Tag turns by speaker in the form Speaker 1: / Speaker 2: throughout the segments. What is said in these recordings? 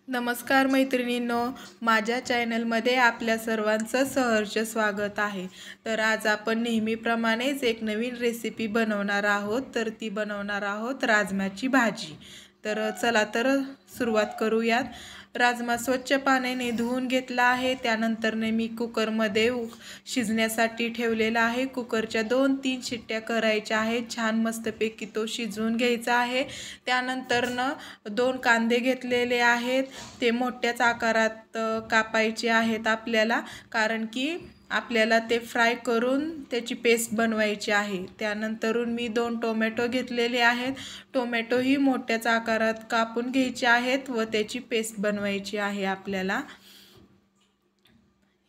Speaker 1: नमस्कार मैत्रिणींनो, माझ्या चॅनलमध्ये आपल्या सर्वांचं सहर्ष स्वागत आहे। तर आज आपण नेहमीप्रमाणेच एक नवीन रेसिपी बनवणार आहोत। तर ती बनवणार आहोत राजमाची भाजी। तर चला तर सुरुवात करूयात। राजमा स्वच्छ पाण्याने धुवून घेतला आहे। त्यानंतरने मी कुकरमध्ये शिजण्यासाठी ठेवलेला आहे। कुकरच्या 2-3 शिट्ट्या करायच्या आहेत। छान मस्तपैकी तो शिजवून घ्यायचा आहे। त्यानंतरनं 2 कांदे घेतलेले आहेत। ते मोठ्याच आकारात कापायचे आहेत आपल्याला, कारण की आपल्याला ते फ्राय करून त्याची पेस्ट बनवायची आहे। त्यानंतरून मी 2 टोमॅटो घेतलेले आहेत। टोमॅटो ही मोठ्याच आकारात कापून घ्यायचे आहेत व त्याची पेस्ट बनवायची आहे आपल्याला।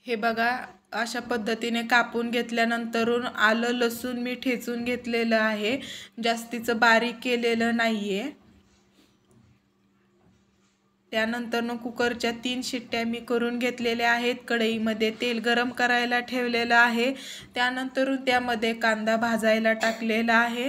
Speaker 1: हे बघा, अशा पद्धतीने कापून घेतल्यानंतरून आलं लसूण मी ठेचून घेतलेलं आहे। जास्तीचं बारीक केलेलं नाहीये। त्यानंतर कुकरच्या 3 शिट्ट्या मी करून घेतलेल्या आहेत। कढईमध्ये तेल गरम करायला ठेवलेलं आहे। त्यानंतर त्यामध्ये कांदा भाजायला टाकलेला आहे।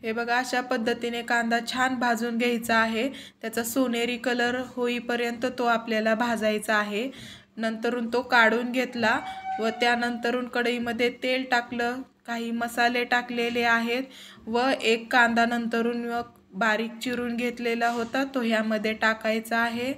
Speaker 1: हे बघा, अशा पद्धतीने कांदा छान भाजून घ्यायचा आहे। त्याचा सोनेरी कलर होईपर्यंत तो आपल्याला भाजायचा आहे। नंतरून तो काढून घेतला व त्यानंतरून कढईमध्ये तेल टाकलं, काही मसाले टाकलेले आहेत व एक कांदा नंतरून बारीक चिरून घेतलेला होता तो ह्यामध्ये टाकायचा आहे।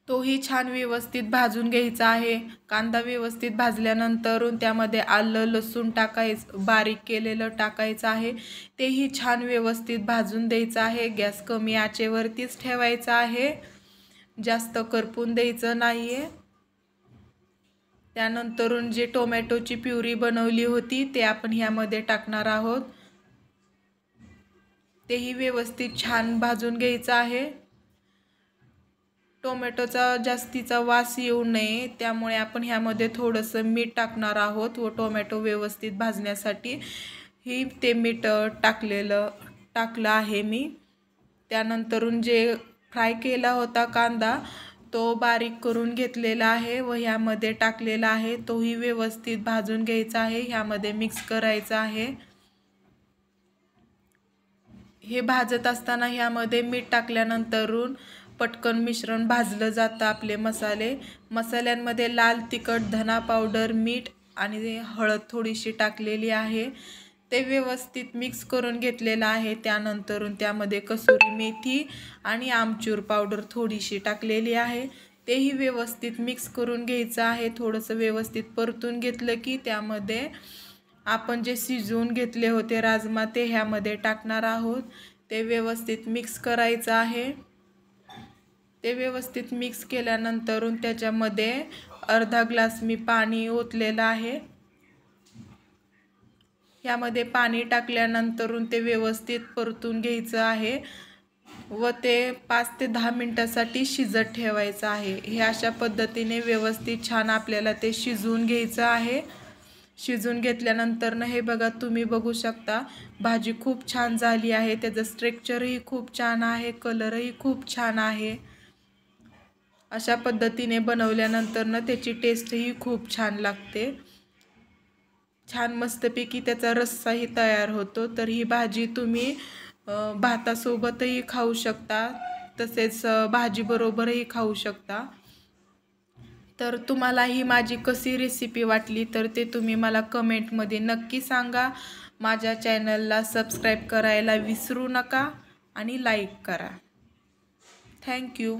Speaker 1: तोही छान व्यवस्थित भाजून घ्यायचा आहे। कांदा व्यवस्थित भाजल्यानंतरून त्यामध्ये आलं लसूण टाकायचं, बारीक केलेलं टाकायचं आहे। तेही छान व्यवस्थित भाजून द्यायचं आहे। गॅस कमी आचेवरतीच ठेवायचा आहे, जास्त करपून द्यायचं नाहीये। त्यानंतरून जे टोमॅटोची प्युरी बनवली होती ते आपण ह्यामध्ये टाकणार आहोत। तेही व्यवस्थित छान भाजून घ्यायचं आहे। टोमॅटोचा जास्तीचा वास येऊ नये त्यामुळे आपण ह्यामध्ये थोडंसं मीठ टाकणार आहोत व टोमॅटो व्यवस्थित भाजण्यासाठी ते मीठ टाकलं आहे मी। त्यानंतरून जे फ्राय केला होता कांदा तो बारीक करून घेतलेला आहे व ह्यामध्ये टाकलेला आहे। तोही व्यवस्थित भाजून घ्यायचा आहे, ह्यामध्ये मिक्स करायचा आहे। हे भाजत असताना ह्यामध्ये मीठ टाकल्यानंतरून पटकन मिश्रण भाजलं जातं। आपले मसाल्यांमध्ये लाल तिखट, धना पावडर, मीठ आणि हळद थोडीशी टाकलेली आहे। ते व्यवस्थित मिक्स करून घेतलेलं आहे। त्यानंतरून त्यामध्ये कसुरी मेथी आणि आमचूर पावडर थोडीशी टाकलेली आहे। तेही व्यवस्थित मिक्स करून घ्यायचं आहे। थोडंसं व्यवस्थित परतून घेतलं की त्यामध्ये आपण जे शिजवून घेतले होते राजमा ते ह्यामध्ये टाकणार आहोत। ते व्यवस्थित मिक्स करायचं आहे। ते व्यवस्थित मिक्स केल्यानंतरून त्याच्यामध्ये अर्धा ग्लास मी पाणी ओतलेलं आहे। यामध्ये पाणी टाकल्यानंतरून ते व्यवस्थित परतून घ्यायचं आहे व ते 5 ते 10 मिनिटांसाठी शिजत ठेवायचं आहे। हे अशा पद्धतीने व्यवस्थित छान आपल्याला ते शिजवून घ्यायचं आहे। शिजून घेतल्यानंतर हे बघा, तुम्ही बघू शकता भाजी खूप छान झाली आहे। त्याचं स्ट्रक्चरही खूप छान आहे, कलरही खूप छान आहे। अशा पद्धतीने बनवल्यानंतर त्याची टेस्टही खूप छान लागते। छान मस्तपैकी त्याचा रस्साही तयार होतो। तर ही भाजी तुम्ही भातासोबतही खाऊ शकता, तसेच भाजी बरोबरही खाऊ शकता। तर तुम्हाला ही माझी कशी रेसिपी वाटली तर ते तुम्ही मला कमेंटमध्ये नक्की सांगा। माझ्या चॅनलला सबस्क्राईब करायला विसरू नका आणि लाईक करा। Thank you.